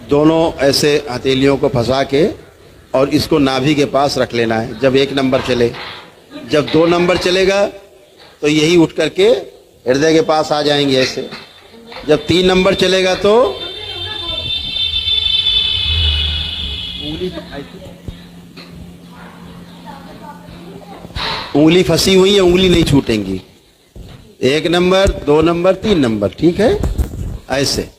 दोनों ऐसे हथेलियों को फंसा के और इसको नाभि के पास रख लेना है। जब 1 नंबर चले, जब 2 नंबर चलेगा तो यही उठ करके हृदय के पास आ जाएंगे ऐसे। जब 3 नंबर चलेगा तो उंगली फंसी हुई है, उंगली नहीं छूटेंगी। 1 नंबर, 2 नंबर, 3 नंबर, ठीक है। ऐसे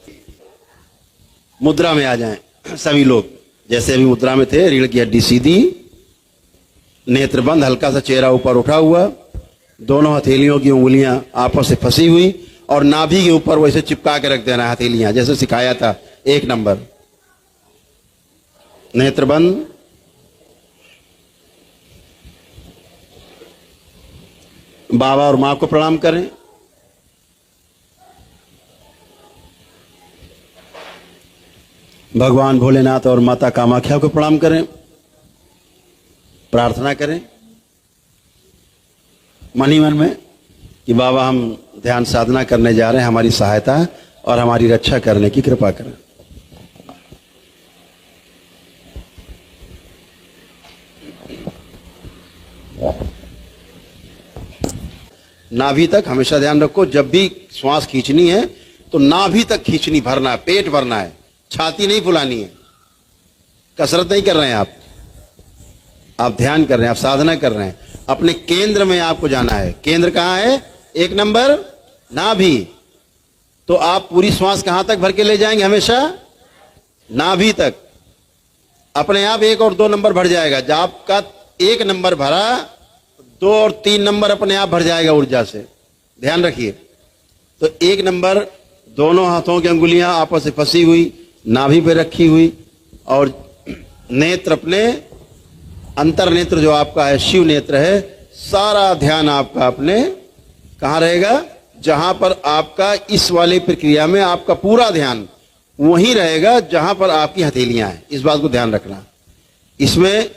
मुद्रा में आ जाएं सभी लोग, जैसे अभी मुद्रा में थे। रीढ़ की हड्डी सीधी, नेत्र बंद, हल्का सा चेहरा ऊपर उठा हुआ, दोनों हथेलियों की उंगलियां आपस से फंसी हुई और नाभि के ऊपर वैसे चिपका के रख देना है हथेलियां, जैसे सिखाया था। 1 नंबर, नेत्र बंद, बाबा और मां को प्रणाम करें। भगवान भोलेनाथ और माता कामाख्या को प्रणाम करें। प्रार्थना करें मन ही मन में कि बाबा हम ध्यान साधना करने जा रहे हैं, हमारी सहायता और हमारी रक्षा करने की कृपा करें। नाभि तक हमेशा ध्यान रखो, जब भी श्वास खींचनी है तो नाभि तक खींचनी, भरना है, पेट भरना है, छाती नहीं फुलानी है। कसरत नहीं कर रहे हैं आप ध्यान कर रहे हैं, आप साधना कर रहे हैं। अपने केंद्र में आपको जाना है। केंद्र कहां है? 1 नंबर नाभि। तो आप पूरी श्वास कहां तक भर के ले जाएंगे? हमेशा नाभि तक। अपने आप 1 और 2 नंबर भर जाएगा। जब आपका 1 नंबर भरा, 2 और 3 नंबर अपने आप भर जाएगा ऊर्जा से। ध्यान रखिए। तो 1 नंबर, दोनों हाथों की अंगुलियां आपस से फंसी हुई, नाभि पे रखी हुई, और नेत्र अपने अंतर नेत्र जो आपका है, शिव नेत्र है, सारा ध्यान आपका अपने कहां रहेगा? जहां पर आपका इस वाली प्रक्रिया में आपका पूरा ध्यान वहीं रहेगा जहां पर आपकी हथेलियां हैं। इस बात को ध्यान रखना। इसमें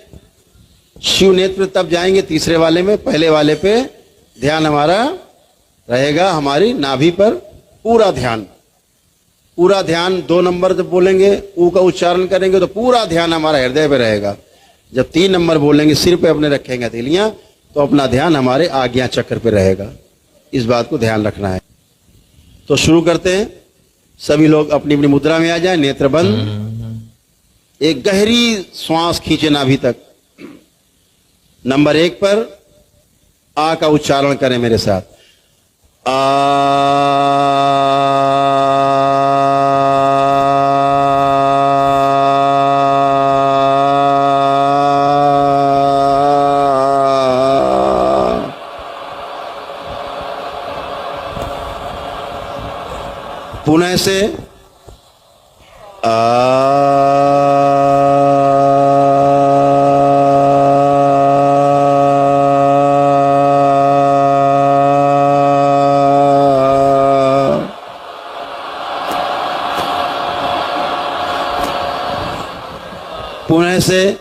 शिव नेत्र तब जाएंगे तीसरे वाले में, पहले वाले पे ध्यान हमारा रहेगा हमारी नाभि पर। पूरा ध्यान 2 नंबर जब बोलेंगे ऊ का उच्चारण करेंगे तो पूरा ध्यान हमारा हृदय पे रहेगा। जब 3 नंबर बोलेंगे सिर पे अपने रखेंगे हथेलियां, तो अपना ध्यान हमारे आज्ञा चक्र पे रहेगा। इस बात को ध्यान रखना है। तो शुरू करते हैं। सभी लोग अपनी अपनी मुद्रा में आ जाएं, नेत्र बंद, एक गहरी श्वास खींचे नाभि तक। नंबर 1 पर आ का उच्चारण करें मेरे साथ। पुनः से पुनः से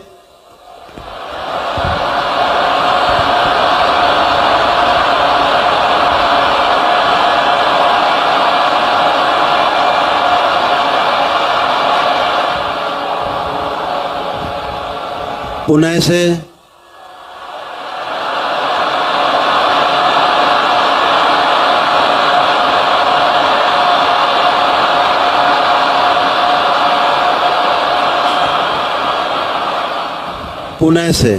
पुनः से पुनः से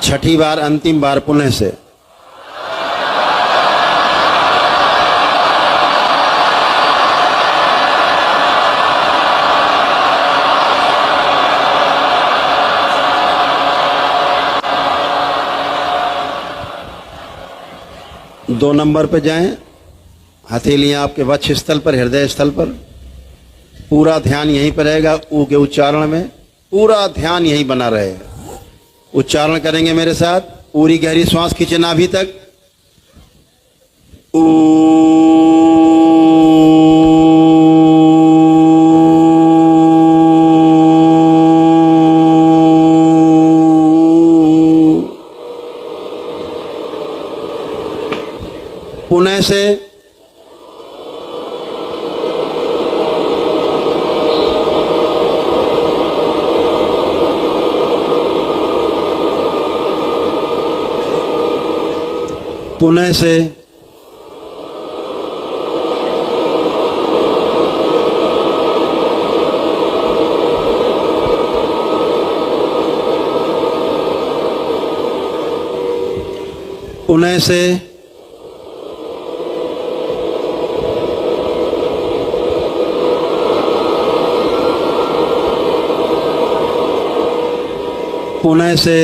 छठी बार, अंतिम बार पुनः से। दो नंबर पे जाएं, हथेलियां आपके वक्ष स्थल पर, हृदय स्थल पर। पूरा ध्यान यहीं पर रहेगा। ऊ के उच्चारण में पूरा ध्यान यहीं बना रहेगा। उच्चारण करेंगे मेरे साथ। पूरी गहरी श्वास खींचे नाभि तक। पुनः से पुनः से पुनः से पुनः से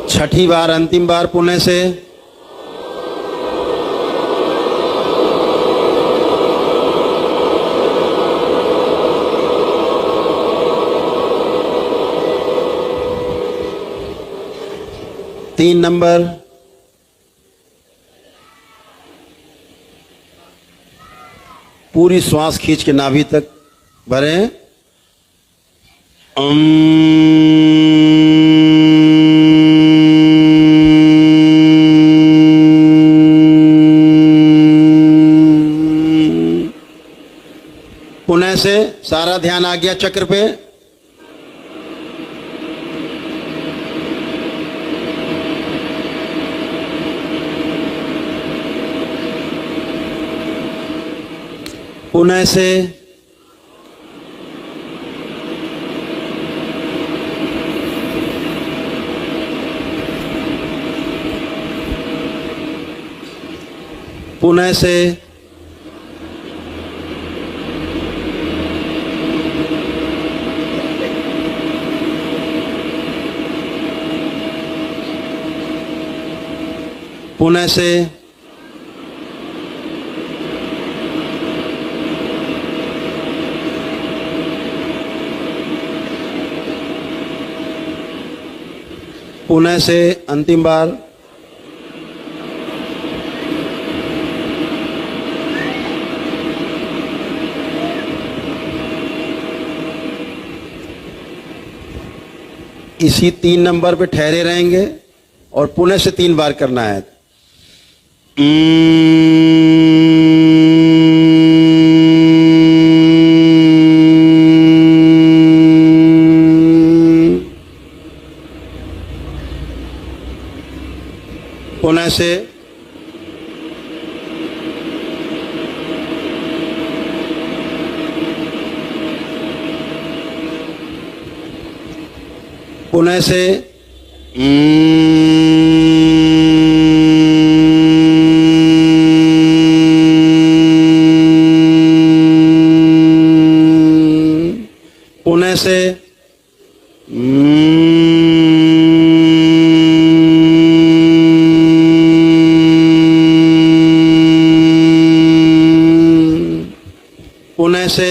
छठी बार अंतिम बार पुनः से तीन नंबर पूरी श्वास खींच के नाभि तक भरें। पुनः से सारा ध्यान आज्ञा चक्र पे। पुनः से पुनः से पुनः से पुनः से अंतिम बार। इसी 3 नंबर पे ठहरे रहेंगे और पुनः से 3 बार करना है। पुनः से पुनः से पुनः से पुनः से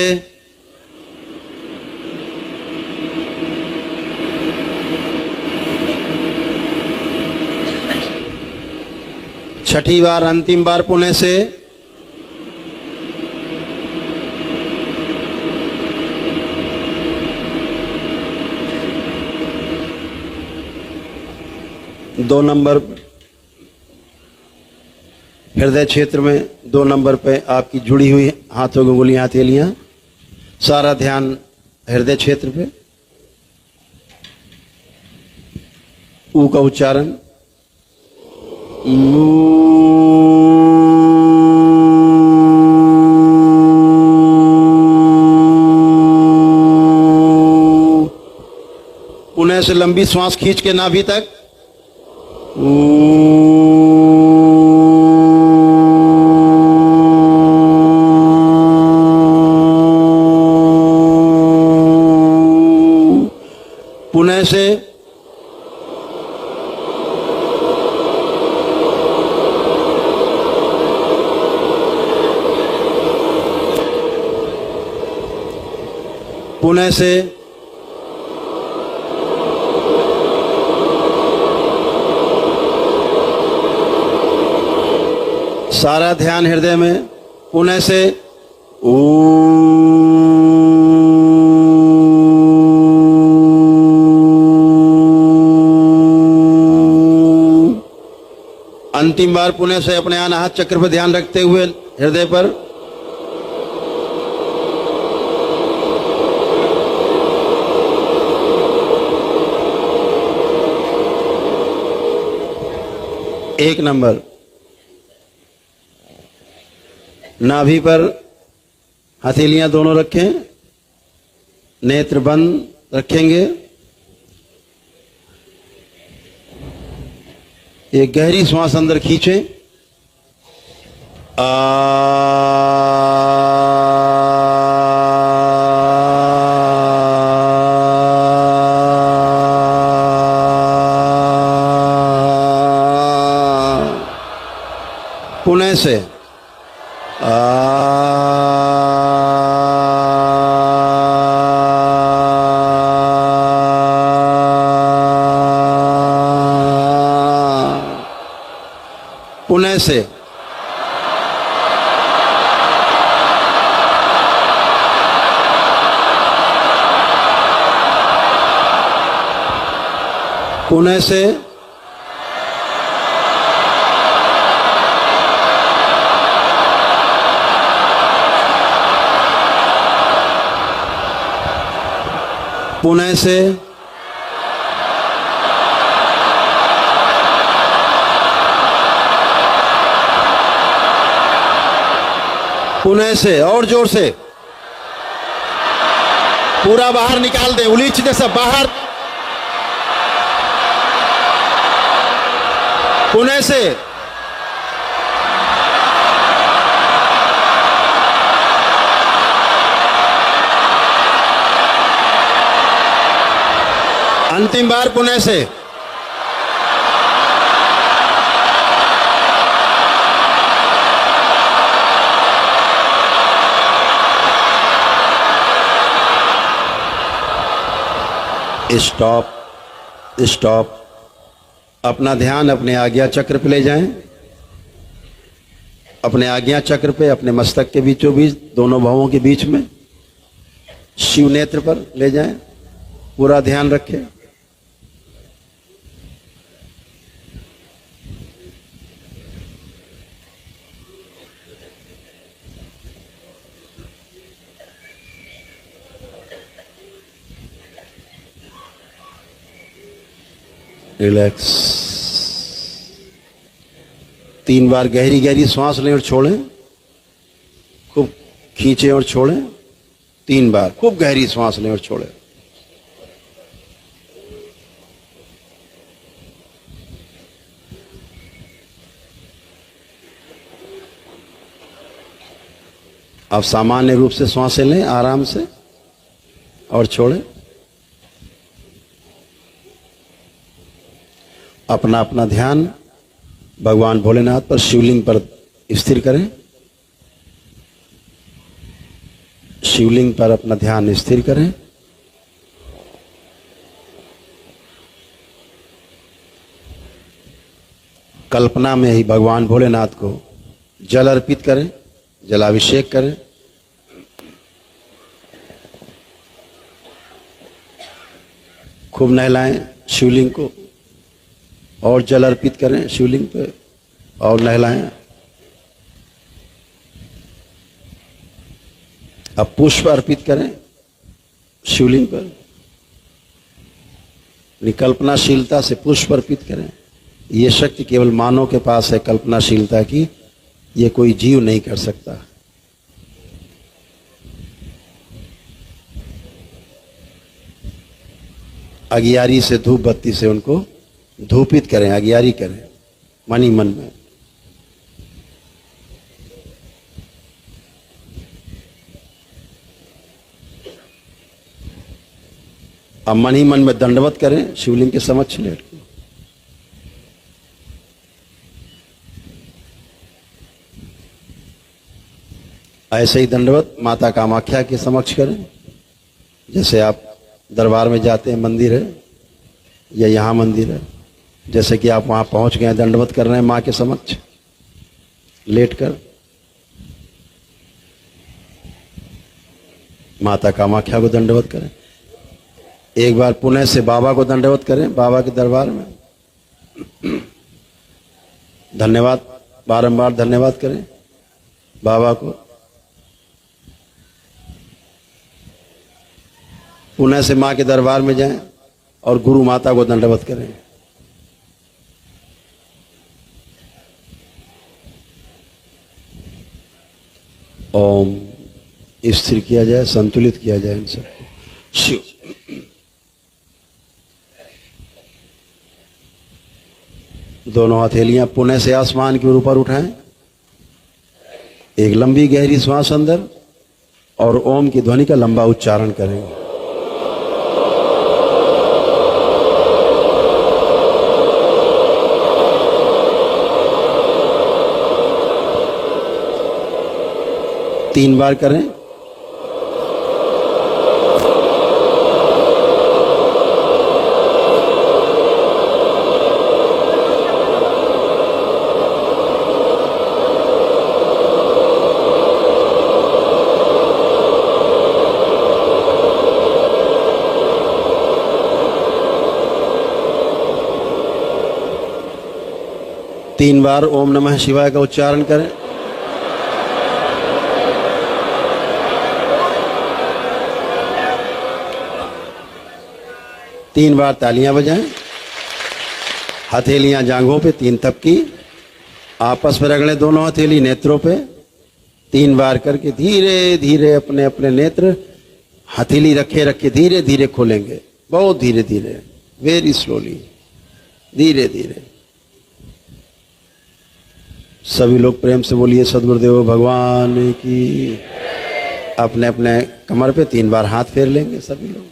छठी बार अंतिम बार पुनः से। दो नंबर हृदय क्षेत्र में 2 नंबर पे आपकी जुड़ी हुई हाथों की उंगलियां हथेलियां। सारा ध्यान हृदय क्षेत्र पे। ऊ का उच्चारण पुनः से लंबी श्वास खींच के नाभि तक। पुनः से पुनः से सारा ध्यान हृदय में। पुनः से ओम। अंतिम बार पुण्य से अपने अनाहत चक्र पर ध्यान रखते हुए हृदय पर एक नंबर नाभि पर हथेलियां दोनों रखें, नेत्र बंद रखेंगे। एक गहरी श्वास अंदर खींचें। पुणे से पुणे से पुणे से पुणे से पुणे से और जोर से पूरा बाहर निकाल दे, उलीच दे सब बाहर। पुणे से अंतिम बार पुणे से स्टॉप स्टॉप। अपना ध्यान अपने आज्ञा चक्र पे ले जाएं, अपने आज्ञा चक्र पे, अपने मस्तक के बीचों बीच, दोनों भवों के बीच में शिव नेत्र पर ले जाएं। पूरा ध्यान रखें। रिलैक्स। 3 बार गहरी गहरी सांस लें और छोड़ें। खूब खींचें और छोड़ें। 3 बार खूब गहरी सांस लें और छोड़ें। अब सामान्य रूप से सांसें लें आराम से और छोड़ें। अपना अपना ध्यान भगवान भोलेनाथ पर, शिवलिंग पर स्थिर करें। शिवलिंग पर अपना ध्यान स्थिर करें। कल्पना में ही भगवान भोलेनाथ को जल अर्पित करें, जलाभिषेक करें। खूब नहलाएं शिवलिंग को और जल अर्पित करें शिवलिंग पे और नहलाएं। अब पुष्प अर्पित करें शिवलिंग पर। कल्पनाशीलता से पुष्प अर्पित करें। ये शक्ति केवल मानव के पास है, कल्पनाशीलता की। ये कोई जीव नहीं कर सकता। अगियारी से, धूप बत्ती से उनको धूपित करें, अगियारी करें मन ही मन में। अब मन ही मन में दंडवत करें शिवलिंग के समक्ष लेट के। ऐसे ही दंडवत माता कामाख्या के समक्ष करें। जैसे आप दरबार में जाते हैं, मंदिर है या यहाँ मंदिर है, जैसे कि आप वहां पहुंच गए, दंडवत कर रहे हैं मां के समक्ष लेटकर। माता कामाख्या को दंडवत करें। एक बार पुणे से बाबा को दंडवत करें, बाबा के दरबार में। धन्यवाद, बारंबार धन्यवाद करें बाबा को। पुनः से मां के दरबार में जाएं और गुरु माता को दंडवत करें। ओम। स्थिर किया जाए, संतुलित किया जाए इन सबको। शिव। दोनों हथेलियां पुनः से आसमान के ऊपर उठाएं। एक लंबी गहरी श्वास अंदर और ओम की ध्वनि का लंबा उच्चारण करेंगे। तीन बार करें। तीन बार ओम नमः शिवाय का उच्चारण करें। तीन बार तालियां बजाएं। हथेलियां जांघों पे तीन तपकी, आपस में रगड़ें दोनों हथेली नेत्रों पे। तीन बार करके धीरे धीरे अपने अपने नेत्र हथेली रखे रखे धीरे धीरे खोलेंगे, बहुत धीरे धीरे, वेरी स्लोली, धीरे धीरे। सभी लोग प्रेम से बोलिए सद्गुरुदेव भगवान की। अपने अपने कमर पे तीन बार हाथ फेर लेंगे सभी लोग।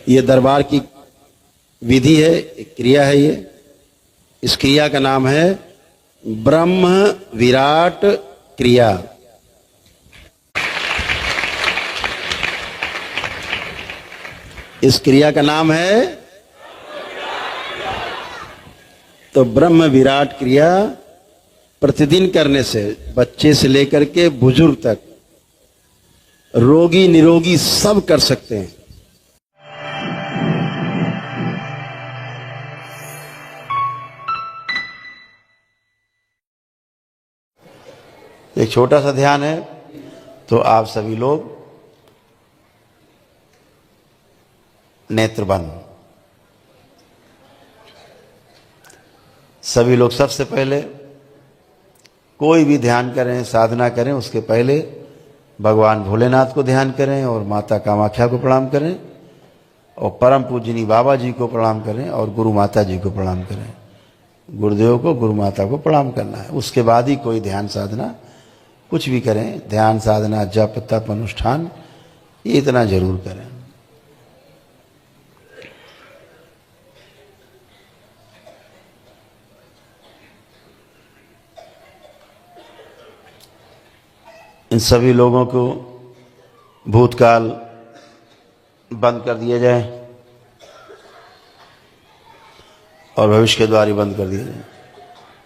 ये दरबार की विधि है, एक क्रिया है। ये इस क्रिया का नाम है ब्रह्म विराट क्रिया। इस क्रिया का नाम है तो ब्रह्म विराट क्रिया प्रतिदिन करने से बच्चे से लेकर के बुजुर्ग तक, रोगी निरोगी सब कर सकते हैं। एक छोटा सा ध्यान है, तो आप सभी लोग नेत्र बंद। सभी लोग सबसे पहले कोई भी ध्यान करें, साधना करें, उसके पहले भगवान भोलेनाथ को ध्यान करें और माता कामाख्या को प्रणाम करें और परम पूजनी बाबा जी को प्रणाम करें और गुरु माता जी को प्रणाम करें। गुरुदेव को, गुरु माता को प्रणाम करना है। उसके बाद ही कोई ध्यान साधना कुछ भी करें। ध्यान साधना, जप तप अनुष्ठान, ये इतना जरूर करें। इन सभी लोगों को भूतकाल बंद कर दिया जाए और भविष्य के द्वार ही बंद कर दिया जाए।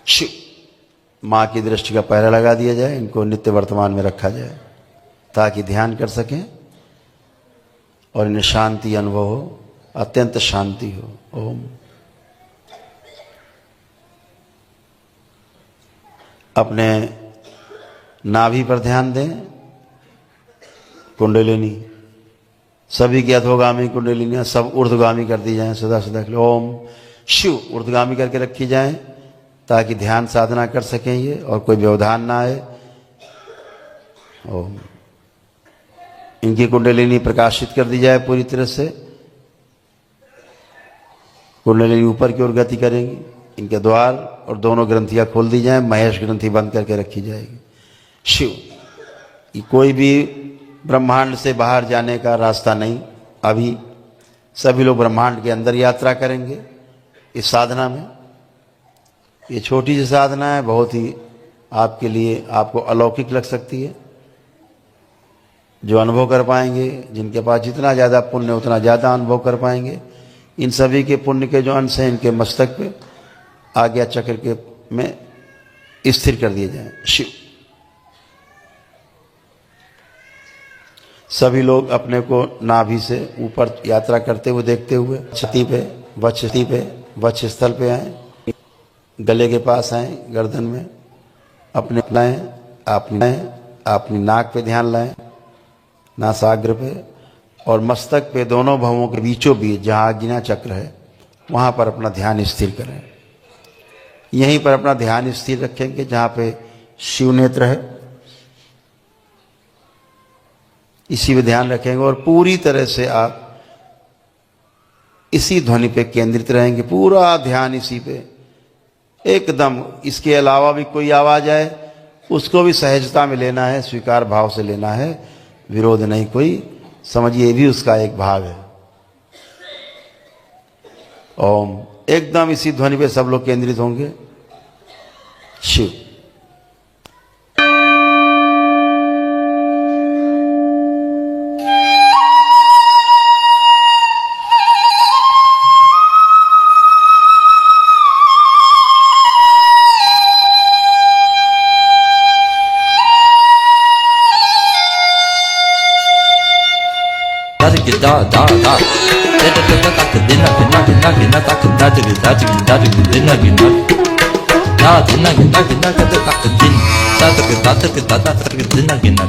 शिव। माँ की दृष्टि का पहरा लगा दिया जाए। इनको नित्य वर्तमान में रखा जाए ताकि ध्यान कर सकें और इन्हें शांति अनुभव हो, अत्यंत शांति हो। ओम। अपने नाभि पर ध्यान दें। कुंडलिनी, सभी की अधोगामी कुंडलिनियां सब ऊर्ध्वगामी कर दी जाएं सदा सदा के लिए। ओम। शिव। ऊर्ध्वगामी करके रखी जाएं ताकि ध्यान साधना कर सकें ये और कोई व्यवधान ना आए। ओम। इनकी कुंडलिनी प्रकाशित कर दी जाए पूरी तरह से। कुंडलिनी ऊपर की ओर गति करेंगी। इनके द्वार और दोनों ग्रंथियां खोल दी जाएं। महेश ग्रंथि बंद करके रखी जाएगी। शिव। कि कोई भी ब्रह्मांड से बाहर जाने का रास्ता नहीं। अभी सभी लोग ब्रह्मांड के अंदर यात्रा करेंगे इस साधना में। ये छोटी सी साधना है, बहुत ही आपके लिए, आपको अलौकिक लग सकती है। जो अनुभव कर पाएंगे, जिनके पास जितना ज़्यादा पुण्य उतना ज़्यादा अनुभव कर पाएंगे। इन सभी के पुण्य के जो अंश हैं इनके मस्तक पे आज्ञा चक्र के में स्थिर कर दिए जाएं। शिव। सभी लोग अपने को नाभि से ऊपर यात्रा करते हुए देखते हुए छाती पे वक्ष स्थल पे आए, गले के पास आए, गर्दन में अपने लाएं, अपनी नाक पे ध्यान लाएं, नासाग्र पे और मस्तक पे, दोनों भवों के बीचों बीच जहाँ आज्ञा चक्र है वहाँ पर अपना ध्यान स्थिर करें। यहीं पर अपना ध्यान स्थिर रखेंगे जहाँ पे शिव नेत्र है, इसी पे ध्यान रखेंगे और पूरी तरह से आप इसी ध्वनि पे केंद्रित रहेंगे, पूरा ध्यान इसी पे एकदम। इसके अलावा भी कोई आवाज आए उसको भी सहजता में लेना है, स्वीकार भाव से लेना है, विरोध नहीं कोई, समझिए ये भी उसका एक भाग है। ओम, एकदम इसी ध्वनि पे सब लोग केंद्रित होंगे। Shiv. da da da da dinna dinna dinna dinna da da da da dinna dinna da dinna dinna dinna da dinna dinna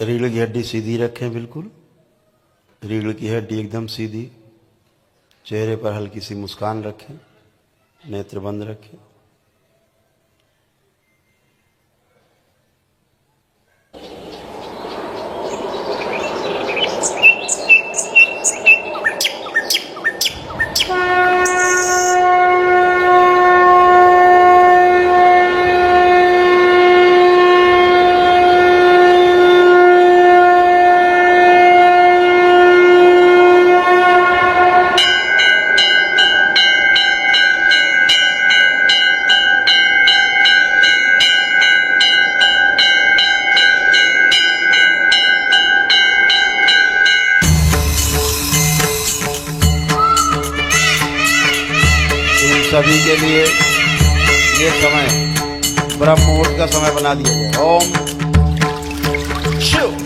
रीढ़ की हड्डी सीधी रखें, बिल्कुल रीढ़ की हड्डी एकदम सीधी। चेहरे पर हल्की सी मुस्कान रखें, नेत्र बंद रखें। सभी के लिए ये समय ब्रह्म मुहूर्त का समय बना दिया जाए। ओम शिव।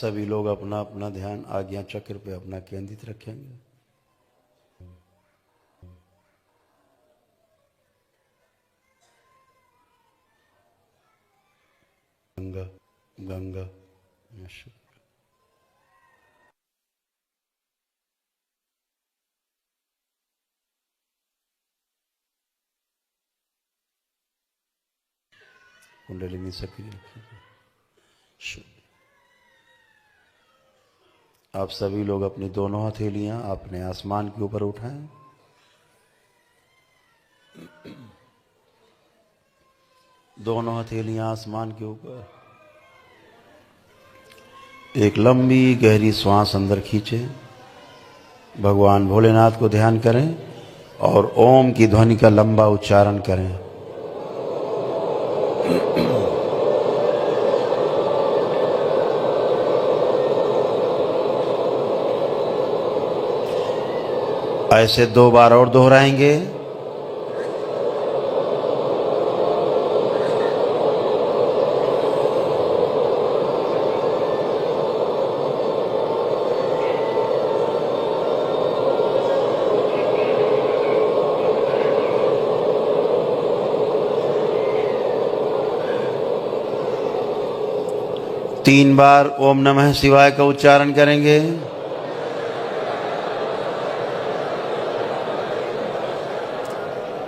सभी लोग अपना अपना ध्यान आज्ञा चक्र पे अपना केंद्रित रखेंगे। गंगा गंगा शुक्र। कुंडलिनी सक्रिय रखेंगे। शुक्र। आप सभी लोग अपनी दोनों हथेलियां अपने आसमान के ऊपर उठाएं। दोनों हथेलियां आसमान के ऊपर। एक लंबी गहरी श्वास अंदर खींचें। भगवान भोलेनाथ को ध्यान करें और ओम की ध्वनि का लंबा उच्चारण करें। ऐसे 2 बार और दोहराएंगे। तीन बार ओम नमः शिवाय का उच्चारण करेंगे।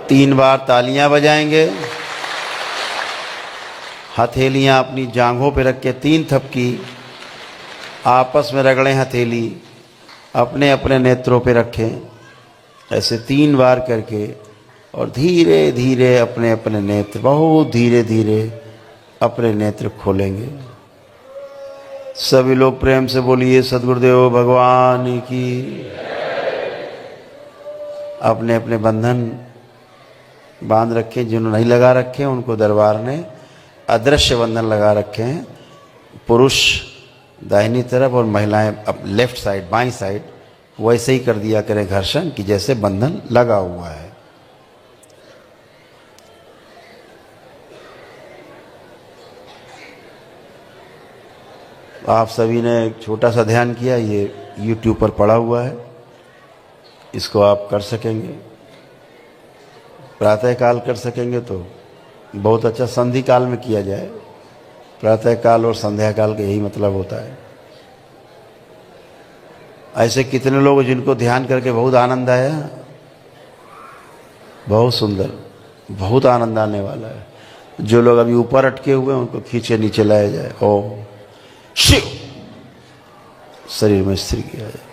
तीन बार तालियां बजाएंगे। हथेलियां अपनी जांघों पे रख के 3 थपकी आपस में रगड़ें। हथेली अपने अपने नेत्रों पे रखें। ऐसे 3 बार करके और धीरे धीरे अपने अपने नेत्र, बहुत धीरे धीरे अपने नेत्र खोलेंगे। सभी लोग प्रेम से बोलिए सद्गुरुदेव भगवान की। अपने अपने बंधन बांध रखे। जिन्होंने नहीं लगा रखे उनको दरबार ने अदृश्य बंधन लगा रखे हैं। पुरुष दाहिनी तरफ और महिलाएं अब लेफ्ट साइड, बाईं साइड, वैसे ही कर दिया करें घर्षण कि जैसे बंधन लगा हुआ है। आप सभी ने एक छोटा सा ध्यान किया, ये YouTube पर पड़ा हुआ है, इसको आप कर सकेंगे। प्रातः काल कर सकेंगे तो बहुत अच्छा। संधि काल में किया जाए। प्रातः काल और संध्या काल का यही मतलब होता है। ऐसे कितने लोग जिनको ध्यान करके बहुत आनंद आया। बहुत सुंदर, बहुत आनंद आने वाला है। जो लोग अभी ऊपर अटके हुए हैं उनको खींचे नीचे लाया जाए। ओम शिव, शरीर में स्थिर किया जाए।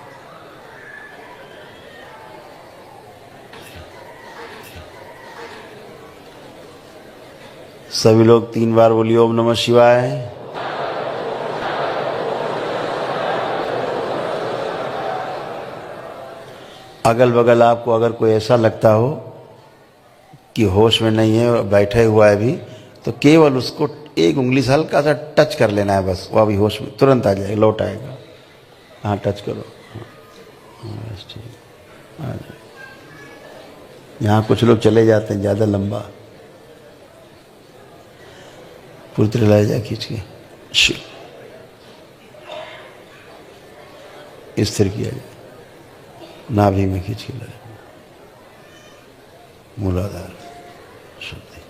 सभी लोग 3 बार बोलिए ओम नमः शिवाय। अगल बगल आपको अगर कोई ऐसा लगता हो कि होश में नहीं है, बैठे हुआ है भी, तो केवल उसको 1 उंगली से हल्का सा टच कर लेना है बस। वो अभी होश में तुरंत आ जाएगा, लौट आएगा। हाँ, टच करो। बस ठीक, आ जाए। यहाँ कुछ लोग चले जाते हैं ज़्यादा लंबा। पूरी तरह लाया जाए खींच के। स्थिर किया जाए। नाभि में खींच के लाए। मूलाधार शुद्धि।